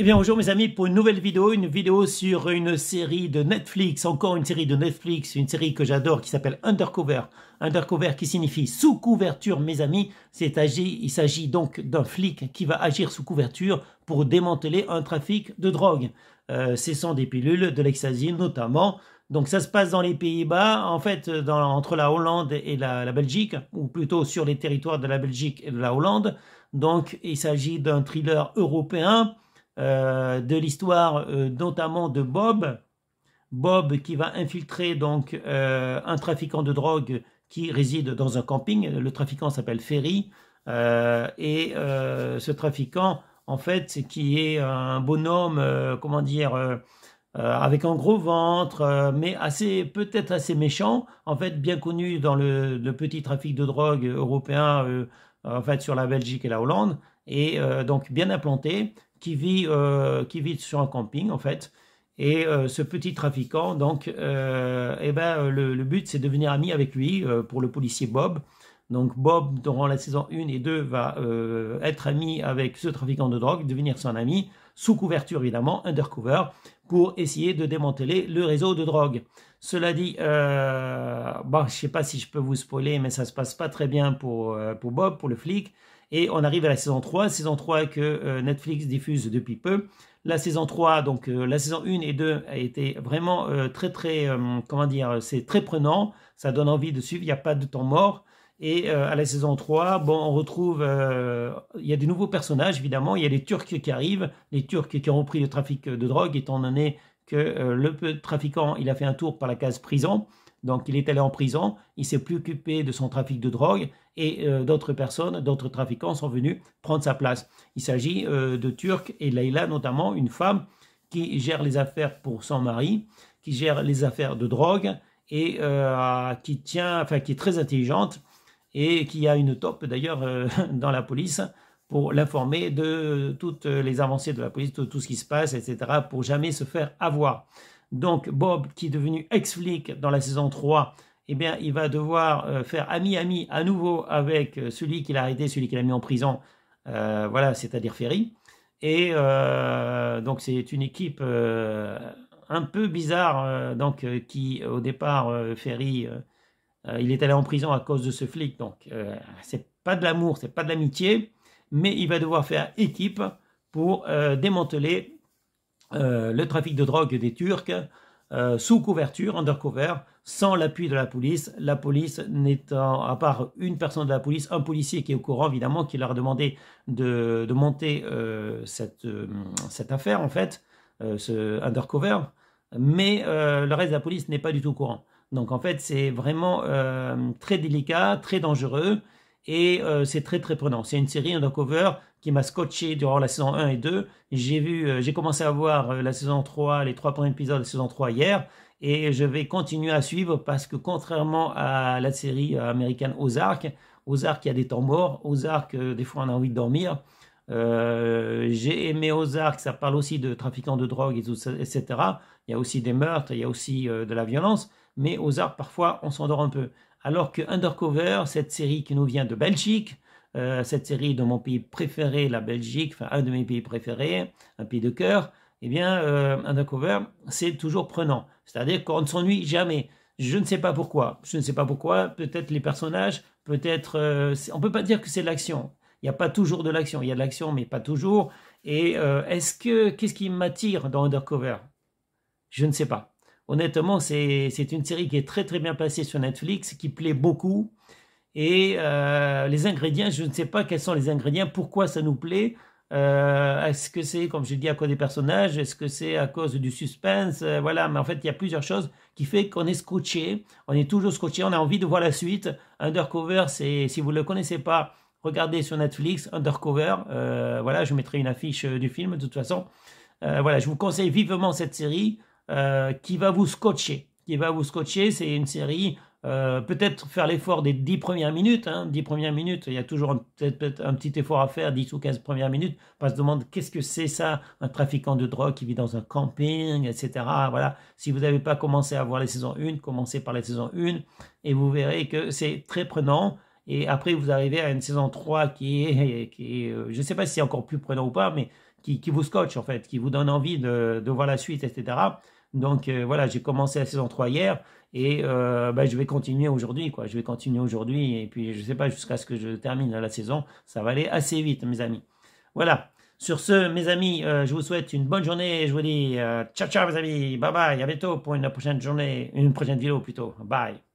Eh bien bonjour mes amis pour une nouvelle vidéo, sur une série de Netflix, encore une série de Netflix, une série que j'adore qui s'appelle Undercover. Undercover qui signifie sous couverture mes amis, il s'agit donc d'un flic qui va agir sous couverture pour démanteler un trafic de drogue. Ce sont des pilules, de l'ecstasy notamment. Donc ça se passe dans les Pays-Bas, en fait entre la Hollande et la Belgique, ou plutôt sur les territoires de la Belgique et de la Hollande. Donc il s'agit d'un thriller européen. De l'histoire notamment de Bob qui va infiltrer donc un trafiquant de drogue qui réside dans un camping. Le trafiquant s'appelle Ferry ce trafiquant en fait qui est un bonhomme comment dire avec un gros ventre mais peut-être assez méchant, en fait bien connu dans le petit trafic de drogue européen en fait sur la Belgique et la Hollande, et donc bien implanté, qui vit sur un camping en fait. Et ce petit trafiquant, donc, le but c'est de devenir ami avec lui pour le policier Bob. Donc Bob, durant la saison 1 et 2, va être ami avec ce trafiquant de drogue, devenir son ami, sous couverture évidemment, undercover, pour essayer de démanteler le réseau de drogue. Cela dit, je ne sais pas si je peux vous spoiler, mais ça ne se passe pas très bien pour Bob, pour le flic. Et on arrive à la saison 3 que Netflix diffuse depuis peu. La saison 3, donc la saison 1 et 2 a été vraiment comment dire, c'est très prenant, ça donne envie de suivre, il n'y a pas de temps mort. Et à la saison 3, bon, on retrouve, il y a des nouveaux personnages évidemment, il y a les Turcs qui arrivent, les Turcs qui ont repris le trafic de drogue, étant donné que le trafiquant, il a fait un tour par la case prison. Donc il est allé en prison, il s'est plus occupé de son trafic de drogue, et d'autres personnes, d'autres trafiquants sont venus prendre sa place. Il s'agit de Turcs et Leïla notamment, une femme qui gère les affaires pour son mari, qui gère les affaires de drogue et qui est très intelligente et qui a une top d'ailleurs dans la police pour l'informer de toutes les avancées de la police, de tout ce qui se passe, etc., pour jamais se faire avoir. Donc Bob, qui est devenu ex-flic dans la saison 3, eh bien, il va devoir faire ami à nouveau avec celui qu'il a arrêté, celui qu'il a mis en prison, voilà, c'est-à-dire Ferry. Et donc c'est une équipe un peu bizarre, qui au départ, Ferry, il est allé en prison à cause de ce flic. Donc c'est pas de l'amour, c'est pas de l'amitié, mais il va devoir faire équipe pour démanteler le trafic de drogue des Turcs sous couverture, undercover, sans l'appui de la police n'étant, à part une personne de la police, un policier qui est au courant évidemment, qui leur a demandé de monter cette affaire en fait, ce undercover, mais le reste de la police n'est pas du tout au courant. Donc en fait c'est vraiment très délicat, très dangereux, et c'est très prenant. C'est une série undercover qui m'a scotché durant la saison 1 et 2. J'ai commencé à voir la saison 3, les 3 premiers épisodes de la saison 3 hier, et je vais continuer à suivre parce que contrairement à la série américaine Ozark, il y a des temps morts. Ozark, des fois on a envie de dormir. J'ai aimé Ozark, ça parle aussi de trafiquants de drogue et tout ça, etc. Il y a aussi des meurtres, il y a aussi de la violence, mais Ozark parfois on s'endort un peu. Alors que Undercover, cette série qui nous vient de Belgique, cette série de mon pays préféré, la Belgique, enfin un de mes pays préférés, un pays de cœur, eh bien Undercover, c'est toujours prenant. C'est-à-dire qu'on ne s'ennuie jamais. Je ne sais pas pourquoi. Peut-être les personnages, peut-être... on ne peut pas dire que c'est de l'action. Il n'y a pas toujours de l'action. Il y a de l'action, mais pas toujours. Et qu'est-ce qui m'attire dans Undercover? Je ne sais pas. Honnêtement, c'est une série qui est très bien passée sur Netflix, qui plaît beaucoup. Et les ingrédients, je ne sais pas quels sont les ingrédients, pourquoi ça nous plaît. Est-ce que c'est, comme je dis, à cause des personnages? Est-ce que c'est à cause du suspense? Voilà, mais en fait, il y a plusieurs choses qui fait qu'on est scotché. On est toujours scotché, on a envie de voir la suite. Undercover, si vous ne le connaissez pas, regardez sur Netflix, Undercover. Voilà, je mettrai une affiche du film, de toute façon. Voilà, je vous conseille vivement cette série qui va vous scotcher. C'est une série... peut-être faire l'effort des 10 premières minutes, 10 premières minutes, il y a toujours peut-être un petit effort à faire, 10 ou 15 premières minutes, on se demande qu'est-ce que c'est ça, un trafiquant de drogue qui vit dans un camping, etc. Voilà, si vous n'avez pas commencé à voir la saison 1, commencez par la saison 1, et vous verrez que c'est très prenant, Et après, vous arrivez à une saison 3 je ne sais pas si c'est encore plus prenant ou pas, mais qui vous scotche en fait, qui vous donne envie de voir la suite, etc. Donc voilà, j'ai commencé la saison 3 hier et bah, je vais continuer aujourd'hui, quoi. Je vais continuer aujourd'hui et puis je sais pas jusqu'à ce que je termine la saison. Ça va aller assez vite, mes amis. Voilà. Sur ce, mes amis, je vous souhaite une bonne journée et je vous dis ciao ciao, mes amis. Bye bye. À bientôt pour une prochaine journée, une prochaine vidéo plutôt. Bye.